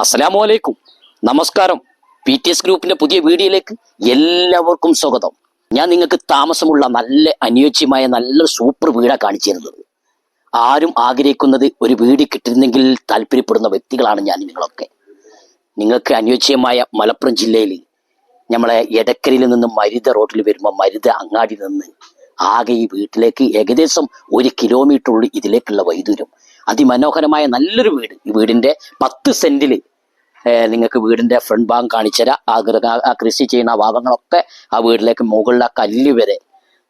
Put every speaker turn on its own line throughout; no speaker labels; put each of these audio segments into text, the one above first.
അസ്സലാമലൈക്കും, നമസ്കാരം. PTS ഗ്രൂപ്പിന്റെ പുതിയ വീഡിയോയിലേക്ക് എല്ലാവർക്കും സ്വാഗതം. ഞാൻ നിങ്ങൾക്ക് താമസമുള്ള നല്ല അനുയോജ്യമായ നല്ല സൂപ്പർ വീടാണ് കാണിച്ചു തരുന്നത്. ആരും ആഗ്രഹിക്കുന്നത് ഒരു വീട് കിട്ടുന്നെങ്കിൽ താല്പര്യപ്പെടുന്ന വ്യക്തികളാണ് ഞാൻ നിങ്ങളൊക്കെ. നിങ്ങൾക്ക് അനുയോജ്യമായ മലപ്പുറം ജില്ലയിൽ നമ്മളെ എടക്കരയിൽ നിന്ന് മരുത റോഡിൽ വരുമ്പോൾ മരുത അങ്ങാടിയിൽ നിന്ന് ആകെ ഈ വീട്ടിലേക്ക് ഏകദേശം 1 കിലോമീറ്റർ ഉള്ളിൽ ഇതിലേക്കുള്ള വൈദൂരം. അതിമനോഹരമായ നല്ലൊരു വീട്. ഈ വീടിന്റെ 10 സെന്റിൽ നിങ്ങൾക്ക് വീടിന്റെ ഫ്രണ്ട് ഭാഗം കാണിച്ചുതരാം. ആ കൃഷി ചെയ്യുന്ന ഭാഗങ്ങളൊക്കെ ആ വീട്ടിലേക്ക് മുകളിൽ ആ കല്ല് വരെ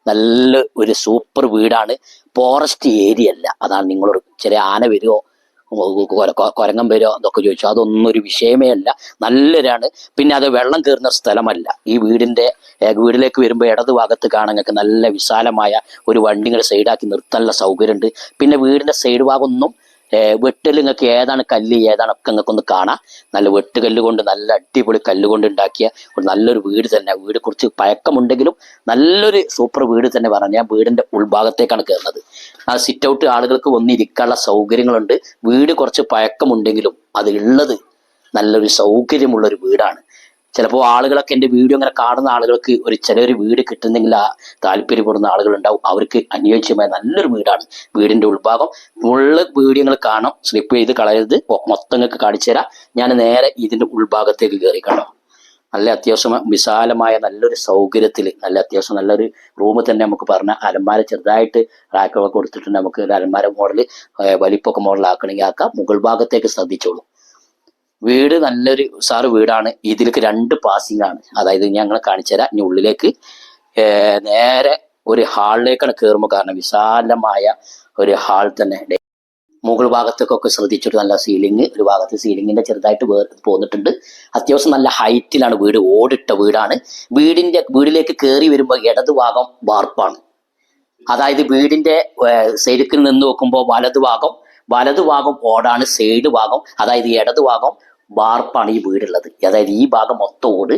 നല്ല ഒരു സൂപ്പർ വീടാണ്. ഫോറസ്റ്റ് ഏരിയ അല്ല. അതാണ് നിങ്ങളോട് ചെറിയ ആന വരുമോ കൊരങ്ങൻ വരുമോ അതൊക്കെ ചോദിച്ചു. അതൊന്നും ഒരു വിഷയമേ അല്ല. നല്ലൊരാണ്. പിന്നെ അത് വെള്ളം കയറുന്ന സ്ഥലമല്ല. ഈ വീടിലേക്ക് വരുമ്പോൾ ഇടത് ഭാഗത്ത് കാണാൻ നിങ്ങൾക്ക് നല്ല വിശാലമായ ഒരു വണ്ടിയുടെ സൈഡാക്കി നിർത്താനുള്ള സൗകര്യമുണ്ട്. പിന്നെ വീടിന്റെ സൈഡ് ഭാഗം ഒന്നും വെട്ടൽ നിങ്ങൾക്ക് ഏതാണ് കല്ല് ഏതാണൊക്കെ നിങ്ങൾക്ക് ഒന്ന് കാണാം. നല്ല വെട്ടുകല്ല് കൊണ്ട് നല്ല അടിപൊളി കല്ലുകൊണ്ട് ഉണ്ടാക്കിയ ഒരു നല്ലൊരു വീട് തന്നെ. വീട് കുറച്ച് പഴക്കമുണ്ടെങ്കിലും നല്ലൊരു സൂപ്പർ വീട് തന്നെ പറഞ്ഞു. ഞാൻ വീടിന്റെ ഉൾഭാഗത്തേക്കാണ് കയറുന്നത്. ആ സിറ്റ് ഔട്ട് ആളുകൾക്ക് വന്നിരിക്കാനുള്ള സൗകര്യങ്ങളുണ്ട്. വീട് കുറച്ച് പഴക്കമുണ്ടെങ്കിലും അത് ഉള്ളത് നല്ലൊരു സൗകര്യമുള്ളൊരു വീടാണ്. ചിലപ്പോൾ ആളുകളൊക്കെ എൻ്റെ വീഡിയോ ഇങ്ങനെ കാണുന്ന ആളുകൾക്ക് ചിലൊരു വീട് കിട്ടുന്നെങ്കിൽ താല്പര്യപ്പെടുന്ന ആളുകളുണ്ടാവും. അവർക്ക് അനുയോജ്യമായ നല്ലൊരു വീടാണ്. വീടിന്റെ ഉൾഭാഗം ഫുള്ള് വീഡിയോകൾ കാണാം. സ്ലിപ്പ് ചെയ്ത് കളയരുത്. മൊത്തം നിങ്ങൾക്ക് കാണിച്ചു തരാം. ഞാൻ നേരെ ഇതിന്റെ ഉൾഭാഗത്തേക്ക് കയറി കണ്ടോ. നല്ല അത്യാവശ്യം വിശാലമായ നല്ലൊരു സൗകര്യത്തിൽ നല്ല അത്യാവശ്യം നല്ലൊരു റൂം തന്നെ. നമുക്ക് പറഞ്ഞ അലമാര ചെറുതായിട്ട് റാക്കൊക്കെ കൊടുത്തിട്ടുണ്ട്. നമുക്ക് ഒരു അലമാര മോഡല് വലിപ്പൊക്കെ മോഡൽ ആക്കണമെങ്കിൽ ആക്കാം. മുകൾ ഭാഗത്തേക്ക് ശ്രദ്ധിച്ചോളൂ. വീട് നല്ലൊരു സാറ് വീടാണ്. ഇതിലേക്ക് 2 പാസിംഗ് ആണ്. അതായത് ഞങ്ങൾ കാണിച്ചു തരാം. ഇനി ഉള്ളിലേക്ക് നേരെ ഒരു ഹാളിലേക്കാണ് കയറുമ്പോൾ. കാരണം വിശാലമായ ഒരു ഹാൾ തന്നെ. മുകൾ ഭാഗത്തേക്കൊക്കെ ശ്രദ്ധിച്ചിട്ട് നല്ല സീലിംഗ്. ഒരു ഭാഗത്ത് സീലിംഗിന്റെ ചെറുതായിട്ട് പോന്നിട്ടുണ്ട്. അത്യാവശ്യം നല്ല ഹൈറ്റിലാണ് വീട്. ഓടിട്ട വീടാണ്. വീടിലേക്ക് കയറി വരുമ്പോൾ ഇടത് ഭാഗം വാർപ്പാണ്. അതായത് വീടിന്റെ സൈഡിൽ നിന്ന് നോക്കുമ്പോൾ വലതു ഭാഗം ഓടാണ്. സൈഡ് ഭാഗം അതായത് ഇടത് ഭാഗം വാർപ്പാണ് ഈ വീടുള്ളത്. അതായത് ഈ ഭാഗം മൊത്തം ഓട്,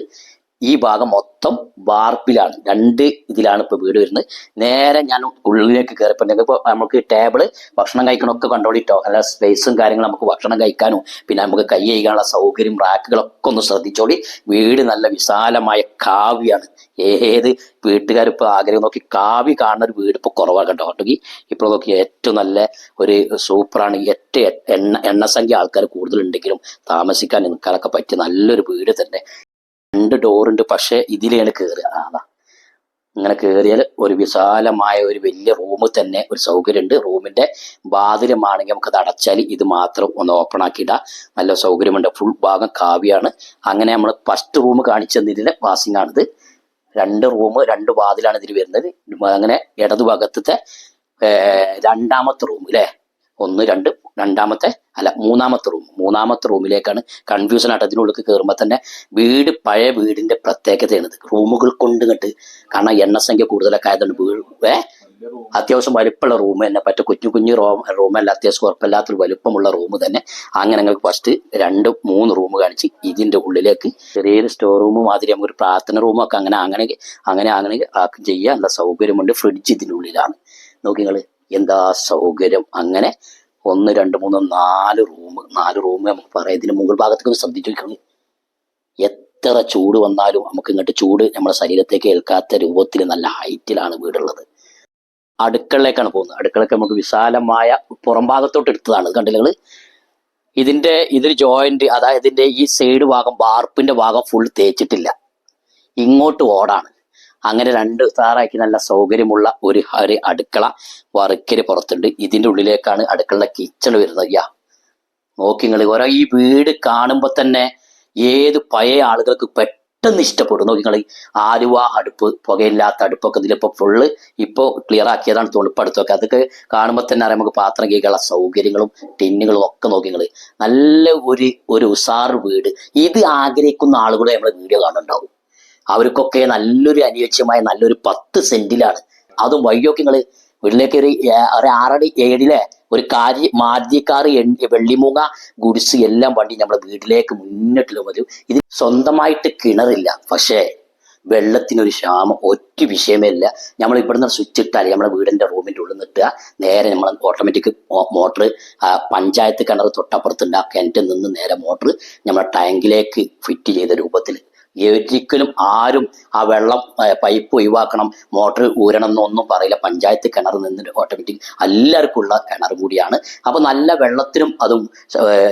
ഈ ഭാഗം മൊത്തം വാർപ്പിലാണ്. 2 ഇതിലാണ് ഇപ്പൊ വീട് വരുന്നത്. നേരെ ഞാൻ ഉള്ളിലേക്ക് കയറിപ്പോ ഇപ്പൊ നമുക്ക് ടേബിള് ഭക്ഷണം കഴിക്കണമൊക്കെ കണ്ടോളിട്ടോ. നല്ല സ്പേസും കാര്യങ്ങളും നമുക്ക് ഭക്ഷണം കഴിക്കാനും പിന്നെ നമുക്ക് കൈ കഴുകാനുള്ള സൗകര്യം റാക്കുകളൊക്കെ ഒന്ന് ശ്രദ്ധിച്ചോളി. വീട് നല്ല വിശാലമായ കാവ്യാണ്. ഏത് വീട്ടുകാരിപ്പോ ആഗ്രഹം നോക്കി കാവ്യ കാണുന്ന ഒരു വീട് ഇപ്പൊ കുറവാണ് കേട്ടോ. കേട്ടെങ്കിൽ ഇപ്പോൾ നോക്കി ഏറ്റവും നല്ല ഒരു സൂപ്പറാണ്. എണ്ണസംഖ്യ ആൾക്കാർ കൂടുതലുണ്ടെങ്കിലും താമസിക്കാൻ നിൽക്കാനൊക്കെ പറ്റിയ നല്ലൊരു വീട് തന്നെ. 2 ഡോറുണ്ട്. പക്ഷെ ഇതിലാണ് കയറുക. ഇങ്ങനെ കയറിയാൽ ഒരു വിശാലമായ ഒരു വലിയ റൂം തന്നെ ഒരു സൗകര്യമുണ്ട്. റൂമിന്റെ വാതിലുമാണെങ്കിൽ നമുക്കത് അടച്ചാൽ ഇത് മാത്രം ഒന്ന് ഓപ്പൺ ആക്കിയിടാം. നല്ല സൗകര്യമുണ്ട്. ഫുൾ ഭാഗം കാവ്യാണ്. അങ്ങനെ നമ്മൾ ഫസ്റ്റ് റൂം കാണിച്ചതിന്റെ വാസിംഗ് ആണിത്. 2 റൂം 2 വാതിലാണ് ഇതിൽ വരുന്നത്. അങ്ങനെ ഇടതുഭാഗത്തെ രണ്ടാമത്തെ റൂം അല്ലേ, 1 2 മൂന്നാമത്തെ റൂമിലേക്കാണ്. കൺഫ്യൂഷൻ ആയിട്ട് അതിനുള്ളിൽ കയറുമ്പോൾ തന്നെ വീട് പഴയ വീടിന്റെ പ്രത്യേകതയാണിത്. റൂമുകൾ കൊണ്ട് ഇങ്ങോട്ട് കാരണം എണ്ണസംഖ്യ കൂടുതലൊക്കെ ആയതുകൊണ്ട് വീട് അത്യാവശ്യം വലുപ്പമുള്ള റൂം തന്നെ. പറ്റ കുഞ്ഞു റൂമല്ല, അത്യാവശ്യം കുഴപ്പമില്ലാത്തൊരു വലുപ്പമുള്ള റൂം തന്നെ. അങ്ങനെ ഞങ്ങൾക്ക് ഫസ്റ്റ് 2 3 റൂം കാണിച്ച് ഇതിന്റെ ഉള്ളിലേക്ക് ചെറിയൊരു സ്റ്റോർ റൂം മാതിരി നമുക്കൊരു പ്രാർത്ഥന റൂമൊക്കെ അങ്ങനെ ചെയ്യാനുള്ള സൗകര്യമുണ്ട്. ഫ്രിഡ്ജ് ഇതിൻ്റെ ഉള്ളിലാണ്. നോക്കി നിങ്ങൾ എന്താ സൗകര്യം. അങ്ങനെ 1 2 3 4 റൂം നമുക്ക് പറയാം. ഇതിന് മുകൾ ഭാഗത്തേക്ക് ശ്രദ്ധിച്ചു നോക്കണം. എത്ര ചൂട് വന്നാലും നമുക്ക് ഇങ്ങോട്ട് ചൂട് നമ്മുടെ ശരീരത്തേക്ക് ഏൽക്കാത്ത രൂപത്തിൽ നല്ല ഹൈറ്റിലാണ് വീടുള്ളത്. അടുക്കളയിലേക്കാണ് പോകുന്നത്. അടുക്കളയ്ക്ക് നമുക്ക് വിശാലമായ പുറം ഭാഗത്തോട്ട് എടുത്തതാണ്. കണ്ടില്ല നിങ്ങൾ. ഇതൊരു ജോയിന്റ്, അതായത് ഇതിന്റെ ഈ സൈഡ് ഭാഗം വാർപ്പിന്റെ ഭാഗം ഫുൾ തേച്ചിട്ടില്ല. ഇങ്ങോട്ട് ഓടാണ്. അങ്ങനെ 2 സാറാക്കി നല്ല സൗകര്യമുള്ള ഒരു അടുക്കള വറുക്കര് പുറത്തുണ്ട്. ഇതിന്റെ ഉള്ളിലേക്കാണ് അടുക്കളയുടെ കിച്ചൺ വരുന്നത്. നോക്കി നിങ്ങൾ. ഈ വീട് കാണുമ്പോൾ തന്നെ ഏത് പഴയ ആളുകൾക്ക് പെട്ടെന്ന് ഇഷ്ടപ്പെടും. നോക്കി നിങ്ങൾ. ആലുവ അടുപ്പ്, പുകയില്ലാത്ത അടുപ്പൊക്കെ ഇതിലിപ്പോ ഫുള്ള് ഇപ്പോൾ ക്ലിയർ ആക്കിയതാണ് തോന്നുന്നു. അടുത്തൊക്കെ അതൊക്കെ കാണുമ്പോൾ തന്നെ അറിയാം നമുക്ക് പാത്രം കേൾക്കാനുള്ള സൗകര്യങ്ങളും ടിന്നുകളും ഒക്കെ നോക്കി നിങ്ങൾ. നല്ല ഒരു ഉസാർ വീട്. ഇത് ആഗ്രഹിക്കുന്ന ആളുകളെ നമ്മളെ വീഡിയോ കാണുന്നുണ്ടാവും. അവർക്കൊക്കെ നല്ലൊരു അനുയോജ്യമായ നല്ലൊരു 10 സെന്റിലാണ്. അതും വഴിയൊക്കെ നിങ്ങൾ വീട്ടിലേക്ക് ഒരു 6 അടി 7 ഒരു മാദ്യക്കാർ വെള്ളിമൂങ്ങ ഗുഡ്സ് എല്ലാം വണ്ടി നമ്മുടെ വീട്ടിലേക്ക് മുന്നിട്ടുള്ള വരും. ഇത് സ്വന്തമായിട്ട് കിണറില്ല. പക്ഷേ വെള്ളത്തിനൊരു ക്ഷാമം ഒറ്റ വിഷയമേ ഇല്ല. നമ്മൾ ഇവിടുന്ന് സ്വിച്ച് ഇട്ടാൽ നമ്മുടെ വീടിന്റെ റൂമിന്റെ ഉള്ളിൽ നിട്ടുക നേരെ നമ്മൾ ഓട്ടോമാറ്റിക് മോട്ടർ പഞ്ചായത്ത് കിണർ തൊട്ടപ്പുറത്തുണ്ട്, ആ കിണറ്റിൽ നിന്ന് നേരെ മോട്ടർ നമ്മുടെ ടാങ്കിലേക്ക് ഫിറ്റ് ചെയ്ത രൂപത്തിൽ. ഒരിക്കലും ആരും ആ വെള്ളം പൈപ്പ് ഒഴിവാക്കണം, മോട്ടർ ഊരണം എന്നൊന്നും പറയില്ല. പഞ്ചായത്ത് കിണർ നിന്ന് ഓട്ടോമാറ്റിക് എല്ലാവർക്കും ഉള്ള കിണർ കൂടിയാണ്. അപ്പൊ നല്ല വെള്ളത്തിനും അതും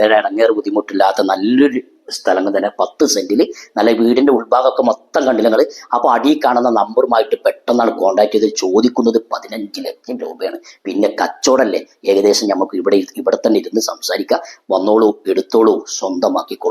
ഇടങ്ങേറ് ബുദ്ധിമുട്ടില്ലാത്ത നല്ലൊരു സ്ഥലങ്ങൾ തന്നെ. 10 സെന്റിൽ നല്ല വീടിന്റെ ഉൾഭാഗമൊക്കെ മൊത്തം കണ്ടില്ല നിങ്ങൾ. അപ്പൊ അടിയിൽ കാണുന്ന നമ്പറുമായിട്ട് പെട്ടെന്നാണ് കോൺടാക്ട് ചെയ്ത് ചോദിക്കുന്നത് 15 ലക്ഷം രൂപയാണ്. പിന്നെ കച്ചവടല്ലേ, ഏകദേശം നമുക്ക് ഇവിടെ തന്നെ ഇരുന്ന് സംസാരിക്കാം. വന്നോളൂ, എടുത്തോളൂ, സ്വന്തമാക്കിക്കോളൂ.